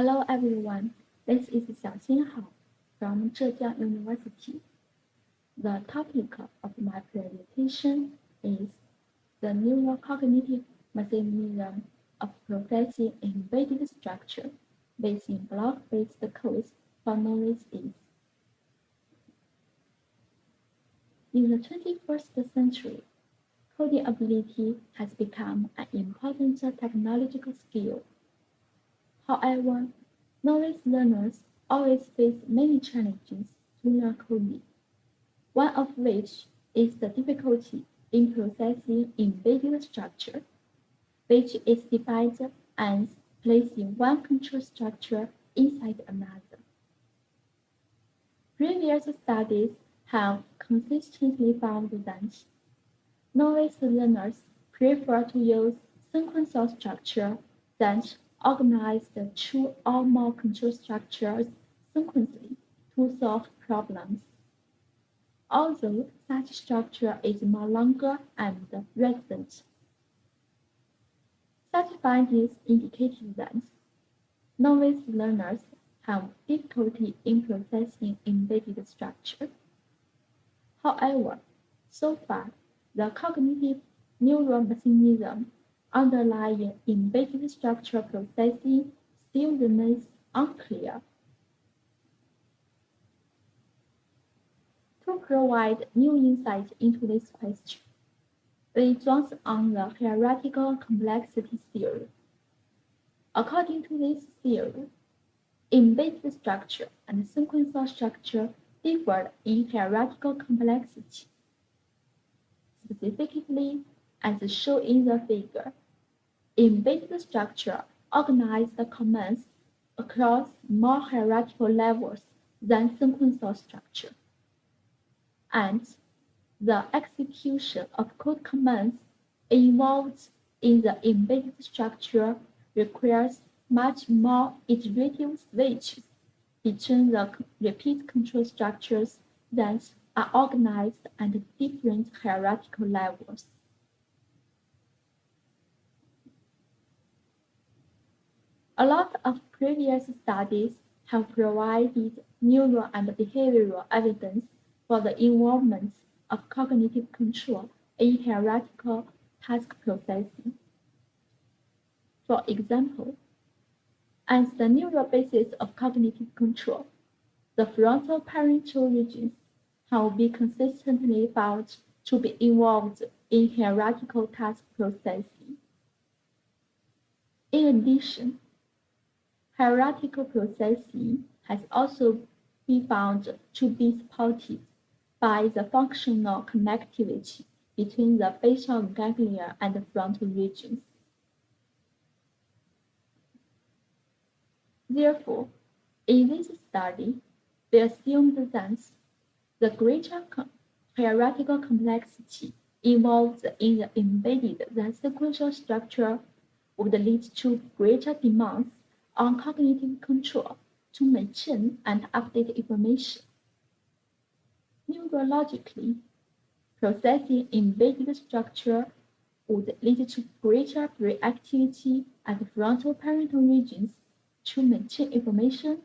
Hello everyone, this is Xiaoxin Hao from Zhejiang University. The topic of my presentation is the neurocognitive mechanism of processing embedded structure using block-based codes for novices. In the 21st century, coding ability has become an important technological skill. However, novice learners always face many challenges to learn coding, one of which is the difficulty in processing embedded structure, which is defined as placing one control structure inside another. Previous studies have consistently found that novice learners prefer to use sequential structure that organize the two or more control structures sequentially to solve problems. Although such structure is more longer and resident. Such findings indicated that novice learners have difficulty in processing embedded structure. However, so far, the cognitive neural mechanism underlying embedded structure processing still remains unclear. To provide new insight into this question, we draw on the hierarchical complexity theory. According to this theory, embedded structure and sequential structure differ in hierarchical complexity. Specifically, as shown in the figure, embedded structure organizes the commands across more hierarchical levels than sequential structure, and the execution of code commands involved in the embedded structure requires much more iterative switches between the repeat control structures that are organized at different hierarchical levels. A lot of previous studies have provided neural and behavioral evidence for the involvement of cognitive control in hierarchical task processing. For example, as the neural basis of cognitive control, the fronto-parietal regions have been consistently found to be involved in hierarchical task processing. In addition, hierarchical processing has also been found to be supported by the functional connectivity between the basal ganglia and the frontal regions. Therefore, in this study, we assumed that the greater hierarchical complexity involved in the embedded than sequential structure would lead to greater demands on cognitive control to maintain and update information. Neurologically, processing embedded structure would lead to greater reactivity at the fronto-parietal regions to maintain information,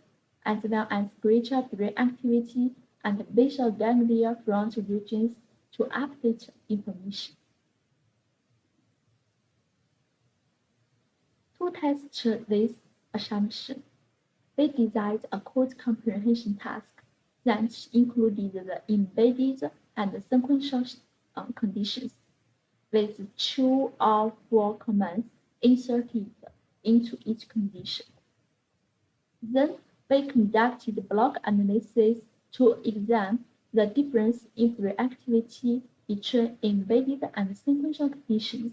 as well as greater reactivity at the basal ganglia-frontal regions to update information. To test this assumption, we designed a code comprehension task that included the embedded and sequential conditions, with 2 or 4 commands inserted into each condition. Then we conducted block analysis to examine the difference in reactivity between embedded and sequential conditions.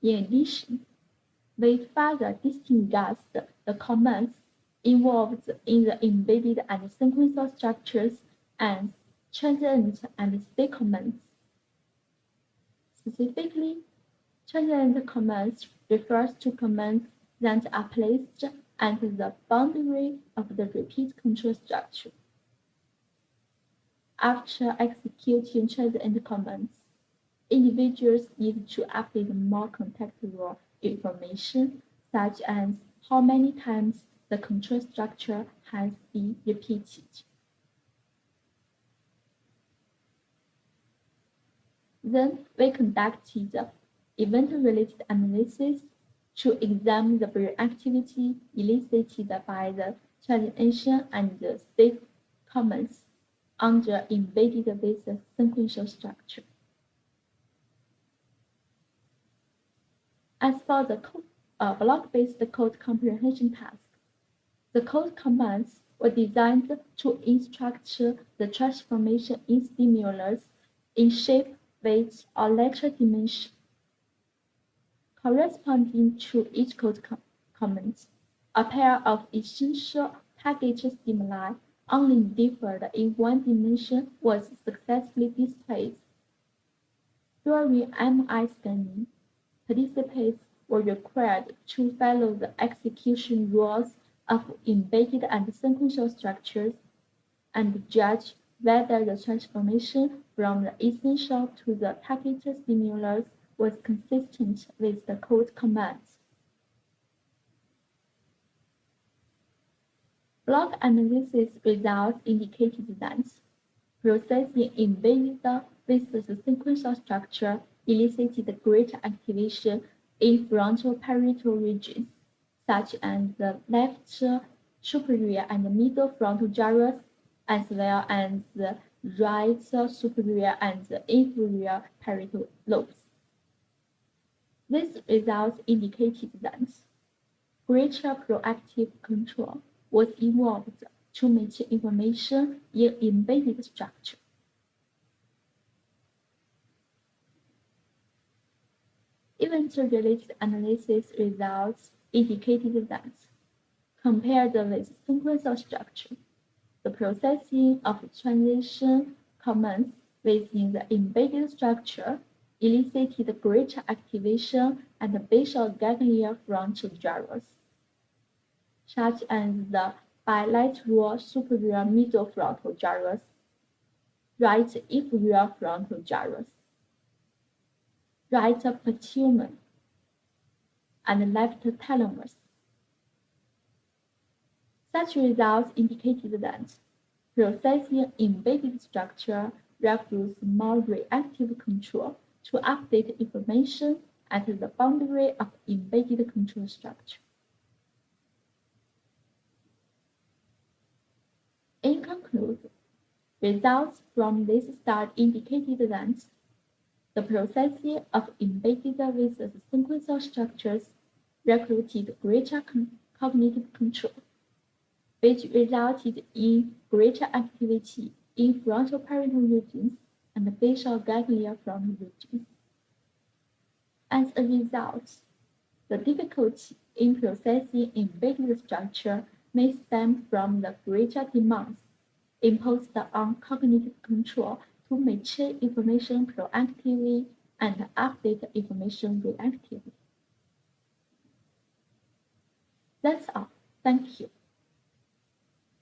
In addition, we further distinguished the commands involved in the embedded and sequential structures as transient and stay commands. Specifically, transient commands refers to commands that are placed at the boundary of the repeat control structure. After executing transient commands, individuals need to update more contextual information, such as how many times the control structure has been repeated. Then we conducted event-related analysis to examine the reactivity elicited by the transient and the state comments under embedded with the sequential structure. As for the block-based code comprehension task, the code commands were designed to instruct the transformation in stimulus in shape, weight, or letter dimension. Corresponding to each code command, a pair of essential target stimuli only differed in one dimension was successfully displayed. During MRI scanning, participants were required to follow the execution rules of embedded and sequential structures and judge whether the transformation from the essential to the target stimulus was consistent with the code commands. Block analysis results indicated that processing embedded with the sequential structure elicited greater activation in fronto-parietal regions, such as the left superior and middle frontal gyrus, as well as the right superior and inferior parietal lobes. These results indicated that greater proactive control was involved to maintain information in embedded structure. Event-related analysis results indicated that, compared with sequential structure, the processing of transition commands within the embedded structure elicited greater activation at the basal ganglia-frontal gyrus, such as the bilateral superior middle frontal gyrus, right inferior frontal gyrus, right putamen, and left thalamus. Such results indicated that processing embedded structure requires more reactive control to update information at the boundary of embedded control structure. In conclusion, results from this study indicated that the processing of embedded with the sequential structures recruited greater cognitive control, which resulted in greater activity in fronto-parietal regions and basal ganglia-frontal regions. As a result, the difficulty in processing embedded structure may stem from the greater demands imposed on cognitive control to maintain information proactively and update information reactively. That's all. Thank you.